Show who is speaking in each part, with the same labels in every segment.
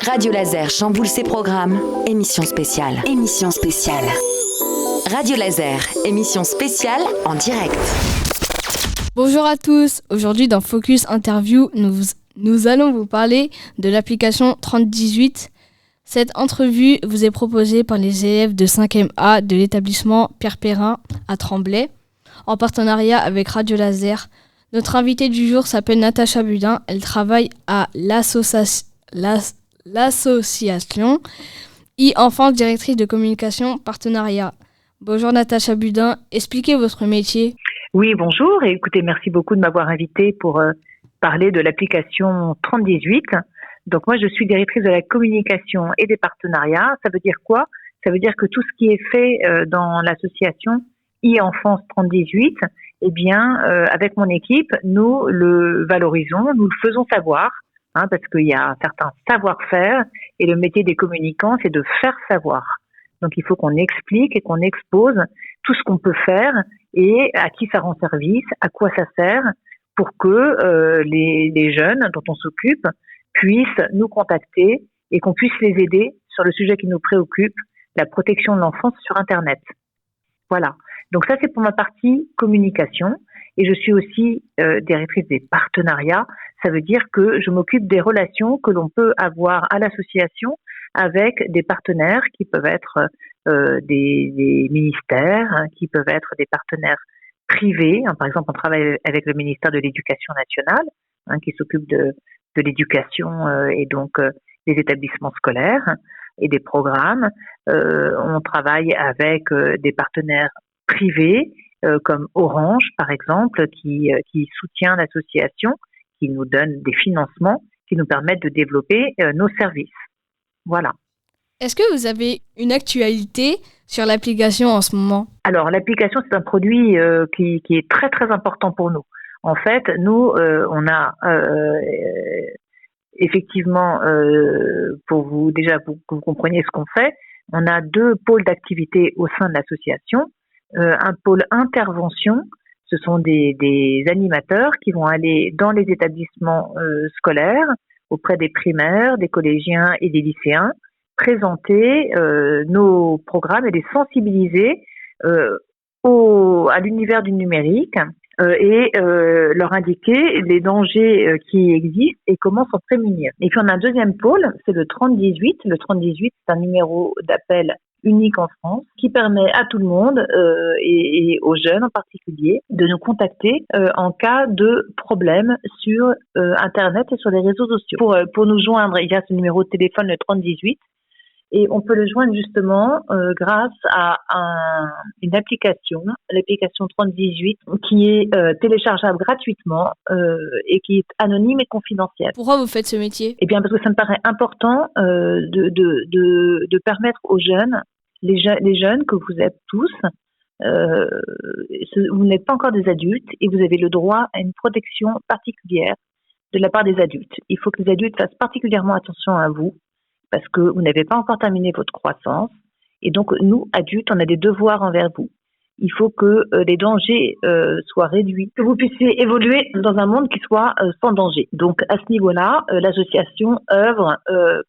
Speaker 1: Radio Laser chamboule ses programmes. Émission spéciale. Radio Laser, émission spéciale en direct.
Speaker 2: Bonjour à tous. Aujourd'hui dans Focus Interview, nous allons vous parler de l'application 3018. Cette entrevue vous est proposée par les élèves de 5e A de l'établissement Pierre Perrin à Tremblay, en partenariat avec Radio Laser. Notre invitée du jour s'appelle Natacha Budin. Elle travaille à l'association e-enfance, directrice de communication partenariat. Bonjour Natacha Budin, expliquez votre métier.
Speaker 3: Oui, bonjour. Et écoutez, merci beaucoup de m'avoir invitée pour parler de l'application 3018. Donc moi, je suis directrice de la communication et des partenariats. Ça veut dire quoi ? Ça veut dire que tout ce qui est fait dans l'association e-enfance 3018, eh bien, avec mon équipe, nous le valorisons, nous le faisons savoir, parce qu'il y a un certain savoir-faire et le métier des communicants, c'est de faire savoir. Donc il faut qu'on explique et qu'on expose tout ce qu'on peut faire et à qui ça rend service, à quoi ça sert, pour que les jeunes dont on s'occupe puissent nous contacter et qu'on puisse les aider sur le sujet qui nous préoccupe, la protection de l'enfance sur Internet. Voilà. Donc ça, c'est pour ma partie communication. Et je suis aussi directrice des partenariats. Ça veut dire que je m'occupe des relations que l'on peut avoir à l'association avec des partenaires qui peuvent être des ministères, qui peuvent être des partenaires privés. Par exemple, on travaille avec le ministère de l'Éducation nationale, qui s'occupe de l'éducation et donc des établissements scolaires et des programmes. On travaille avec des partenaires privés comme Orange, par exemple, qui soutient l'association, qui nous donne des financements qui nous permettent de développer nos services. Voilà.
Speaker 2: Est-ce que vous avez une actualité sur l'application en ce moment ?
Speaker 3: Alors, l'application, c'est un produit qui est très, très important pour nous. En fait, nous, on a effectivement, pour que vous compreniez ce qu'on fait, on a 2 pôles d'activité au sein de l'association. Un pôle intervention, ce sont des animateurs qui vont aller dans les établissements scolaires, auprès des primaires, des collégiens et des lycéens, présenter nos programmes et les sensibiliser à l'univers du numérique et leur indiquer les dangers qui existent et comment s'en prémunir. Et puis on a un deuxième pôle, c'est le 3018. Le 3018, c'est un numéro d'appel unique en France qui permet à tout le monde et aux jeunes en particulier de nous contacter en cas de problème sur Internet et sur les réseaux sociaux. Pour nous joindre, il y a ce numéro de téléphone, le 3018. Et on peut le joindre justement grâce à une application, l'application 3018, qui est téléchargeable gratuitement et qui est anonyme et confidentielle.
Speaker 2: Pourquoi vous faites ce métier ?
Speaker 3: Eh bien, parce que ça me paraît important de permettre aux jeunes, les jeunes que vous êtes tous, vous n'êtes pas encore des adultes et vous avez le droit à une protection particulière de la part des adultes. Il faut que les adultes fassent particulièrement attention à vous, parce que vous n'avez pas encore terminé votre croissance. Et donc, nous, adultes, on a des devoirs envers vous. Il faut que les dangers soient réduits, que vous puissiez évoluer dans un monde qui soit sans danger. Donc, à ce niveau-là, l'association œuvre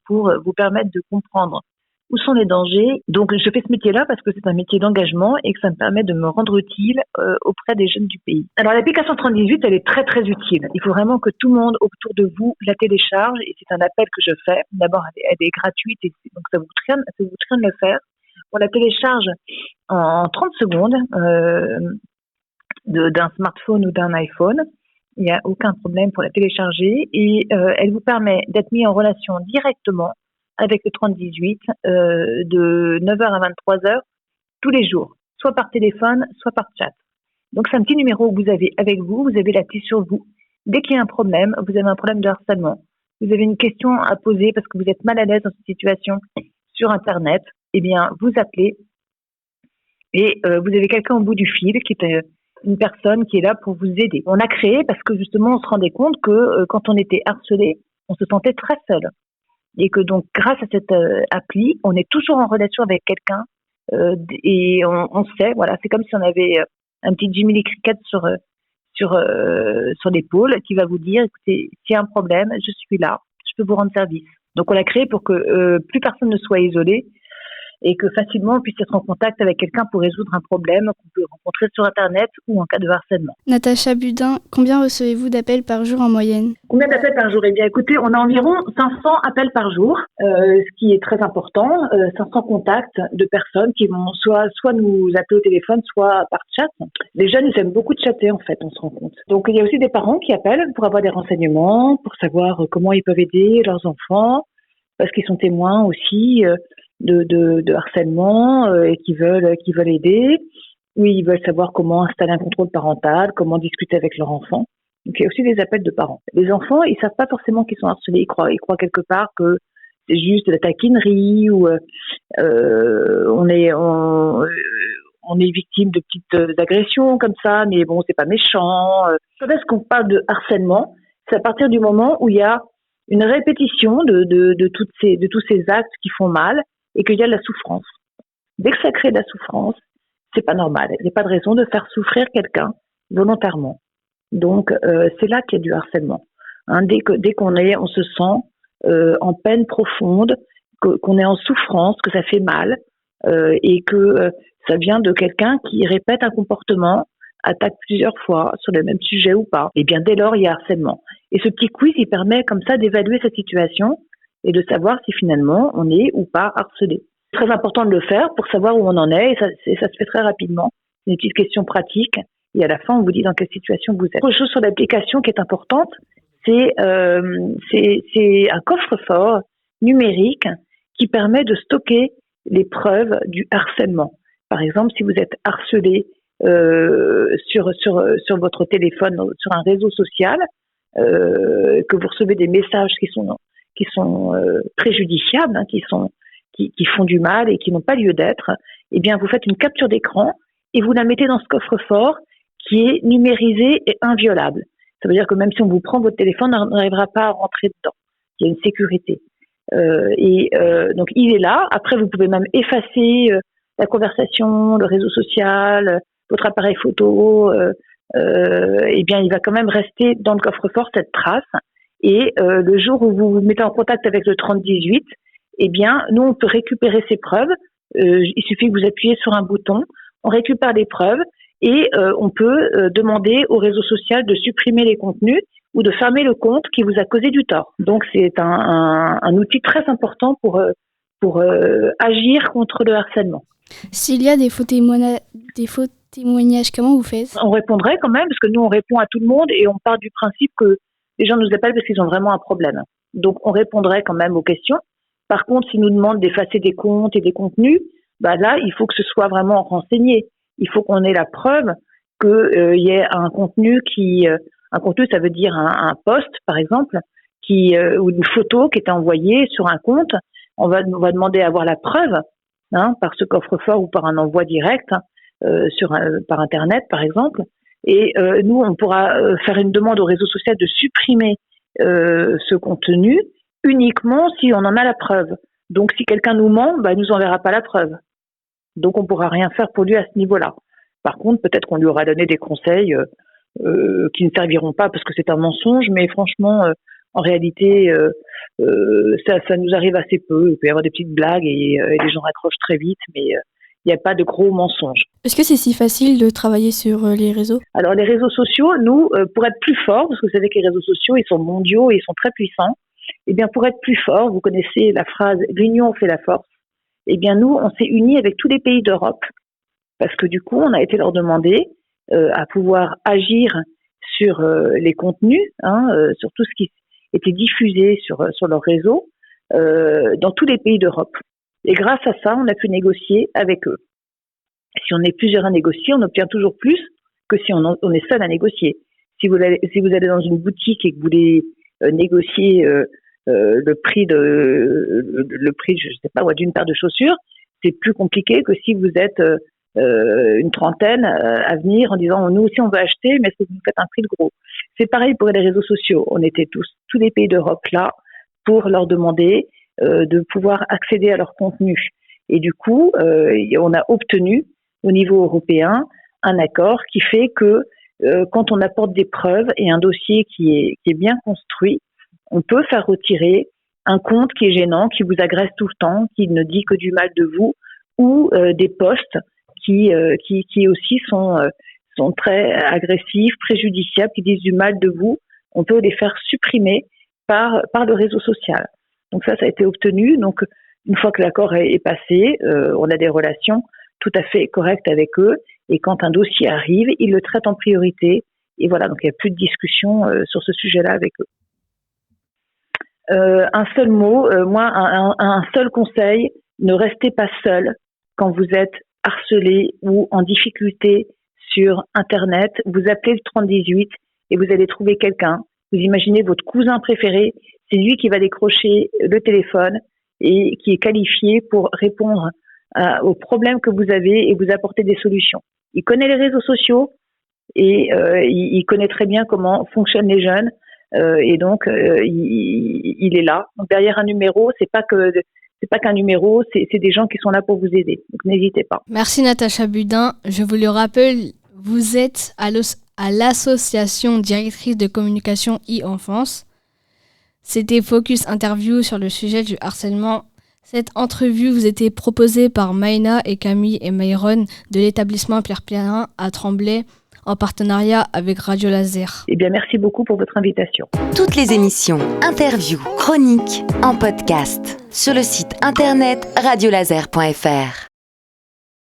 Speaker 3: pour vous permettre de comprendre où sont les dangers. Donc, je fais ce métier-là parce que c'est un métier d'engagement et que ça me permet de me rendre utile auprès des jeunes du pays. Alors, l'application 3018, elle est très, très utile. Il faut vraiment que tout le monde autour de vous la télécharge et c'est un appel que je fais. D'abord, elle est gratuite et donc ça vous traîne de le faire. On la télécharge en 30 secondes d'un smartphone ou d'un iPhone. Il n'y a aucun problème pour la télécharger et elle vous permet d'être mis en relation directement avec le 3018 de 9h à 23h tous les jours, soit par téléphone, soit par chat. Donc c'est un petit numéro que vous avez avec vous, vous avez l'appli sur vous. Dès qu'il y a un problème, vous avez un problème de harcèlement, vous avez une question à poser parce que vous êtes mal à l'aise dans cette situation sur Internet, eh bien vous appelez et vous avez quelqu'un au bout du fil qui est une personne qui est là pour vous aider. On a créé parce que justement on se rendait compte que quand on était harcelé, on se sentait très seul. Et que donc, grâce à cette appli, on est toujours en relation avec quelqu'un et on sait, voilà, c'est comme si on avait un petit Jiminy Cricket sur l'épaule qui va vous dire, écoutez, s'il y a un problème, je suis là, je peux vous rendre service. Donc on l'a créé pour que plus personne ne soit isolé et que facilement on puisse être en contact avec quelqu'un pour résoudre un problème qu'on peut rencontrer sur Internet ou en cas de harcèlement.
Speaker 2: Natacha Budin, combien recevez-vous d'appels par jour en moyenne?
Speaker 3: Combien d'appels par jour? Eh bien écoutez, on a environ 500 appels par jour, ce qui est très important, 500 contacts de personnes qui vont soit nous appeler au téléphone, soit par chat. Les jeunes, ils aiment beaucoup de chatter en fait, on se rend compte. Donc il y a aussi des parents qui appellent pour avoir des renseignements, pour savoir comment ils peuvent aider leurs enfants, parce qu'ils sont témoins aussi de harcèlement et qui veulent aider. Oui, ils veulent savoir comment installer un contrôle parental, comment discuter avec leur enfant. Donc il y a aussi des appels de parents. Les enfants, ils savent pas forcément qu'ils sont harcelés. Ils croient quelque part que c'est juste de la taquinerie ou on est victime de petites agressions comme ça, mais bon, c'est pas méchant. Quand est-ce qu'on parle de harcèlement? C'est à partir du moment où il y a une répétition de tous ces actes qui font mal et qu'il y a de la souffrance. Dès que ça crée de la souffrance, c'est pas normal. Il n'y a pas de raison de faire souffrir quelqu'un volontairement. Donc c'est là qu'il y a du harcèlement. Dès qu'on se sent en peine profonde, qu'on est en souffrance, que ça fait mal et que ça vient de quelqu'un qui répète un comportement, attaque plusieurs fois sur le même sujet ou pas, et bien dès lors il y a harcèlement. Et ce petit quiz, il permet comme ça d'évaluer cette situation et de savoir si finalement on est ou pas harcelé. C'est très important de le faire pour savoir où on en est et ça se fait très rapidement. C'est une petite question pratique et à la fin on vous dit dans quelle situation vous êtes. Autre chose sur l'application qui est importante, c'est un coffre-fort numérique qui permet de stocker les preuves du harcèlement. Par exemple, si vous êtes harcelé sur votre téléphone, sur un réseau social, que vous recevez des messages qui sont préjudiciables, qui font du mal et qui n'ont pas lieu d'être, eh bien vous faites une capture d'écran et vous la mettez dans ce coffre-fort qui est numérisé et inviolable. Ça veut dire que même si on vous prend votre téléphone, on n'arrivera pas à rentrer dedans. Il y a une sécurité. Donc il est là. Après, vous pouvez même effacer la conversation, le réseau social, votre appareil photo. Eh bien, il va quand même rester dans le coffre-fort cette trace. Et le jour où vous vous mettez en contact avec le 3018, eh bien, nous, on peut récupérer ces preuves. Il suffit que vous appuyez sur un bouton, on récupère les preuves et on peut demander au réseau social de supprimer les contenus ou de fermer le compte qui vous a causé du tort. Donc, c'est un outil très important pour agir contre le harcèlement.
Speaker 2: S'il y a des faux témoignages, comment vous faites?
Speaker 3: On répondrait quand même, parce que nous, on répond à tout le monde et on part du principe que les gens nous appellent parce qu'ils ont vraiment un problème. Donc, on répondrait quand même aux questions. Par contre, s'ils nous demandent d'effacer des comptes et des contenus, bah là, il faut que ce soit vraiment renseigné. Il faut qu'on ait la preuve qu'il y ait un contenu un contenu, ça veut dire un post, par exemple, ou une photo qui était envoyée sur un compte. On va demander à avoir la preuve, par ce coffre-fort ou par un envoi direct, par Internet, par exemple. Et nous, on pourra faire une demande au réseau social de supprimer ce contenu uniquement si on en a la preuve. Donc, si quelqu'un nous ment, il nous enverra pas la preuve. Donc, on pourra rien faire pour lui à ce niveau-là. Par contre, peut-être qu'on lui aura donné des conseils qui ne serviront pas parce que c'est un mensonge, mais franchement, en réalité, ça nous arrive assez peu. Il peut y avoir des petites blagues et les gens raccrochent très vite, mais il n'y a pas de gros mensonges.
Speaker 2: Est-ce que c'est si facile de travailler sur les réseaux? Alors,
Speaker 3: les réseaux sociaux, nous, pour être plus forts, parce que vous savez que les réseaux sociaux, ils sont mondiaux et ils sont très puissants, eh bien, pour être plus fort, vous connaissez la phrase « l'union fait la force ». Eh bien, nous, on s'est unis avec tous les pays d'Europe parce que du coup, on a été leur demander à pouvoir agir sur les contenus, sur tout ce qui était diffusé sur leur réseau dans tous les pays d'Europe. Et grâce à ça, on a pu négocier avec eux. Si on est plusieurs à négocier, on obtient toujours plus que si on est seul à négocier. Si vous allez dans une boutique et que vous voulez négocier le prix, je sais pas, d'une paire de chaussures, c'est plus compliqué que si vous êtes une trentaine à venir en disant nous aussi on veut acheter, mais est-ce que vous nous faites un prix de gros? C'est pareil pour les réseaux sociaux. On était tous les pays d'Europe là pour leur demander de pouvoir accéder à leur contenu. Et du coup, on a obtenu au niveau européen un accord qui fait que quand on apporte des preuves et un dossier qui est bien construit, on peut faire retirer un compte qui est gênant, qui vous agresse tout le temps, qui ne dit que du mal de vous, ou des posts qui aussi sont très agressifs, préjudiciables, qui disent du mal de vous. On peut les faire supprimer par le réseau social. Donc ça a été obtenu. Donc une fois que l'accord est passé, on a des relations tout à fait correctes avec eux. Et quand un dossier arrive, ils le traitent en priorité. Et voilà, donc il n'y a plus de discussion sur ce sujet-là avec eux. Un seul mot, un seul conseil, ne restez pas seul quand vous êtes harcelé ou en difficulté sur Internet. Vous appelez le 3018 et vous allez trouver quelqu'un. Vous imaginez votre cousin préféré, c'est lui qui va décrocher le téléphone et qui est qualifié pour répondre aux problèmes que vous avez et vous apporter des solutions. Il connaît les réseaux sociaux et il connaît très bien comment fonctionnent les jeunes. Et donc il est là. Donc derrière un numéro, c'est pas qu'un numéro, c'est des gens qui sont là pour vous aider. Donc n'hésitez pas.
Speaker 2: Merci Natacha Budin. Je vous le rappelle, vous êtes à l'association directrice de communication e-enfance. C'était Focus Interview sur le sujet du harcèlement. Cette entrevue vous était proposée par Maïna et Camille et Myron de l'établissement Pierre Perrin à Tremblay, en partenariat avec Radio Laser.
Speaker 3: Eh bien, merci beaucoup pour votre invitation.
Speaker 1: Toutes les émissions, interviews, chroniques en podcast sur le site internet radiolaser.fr.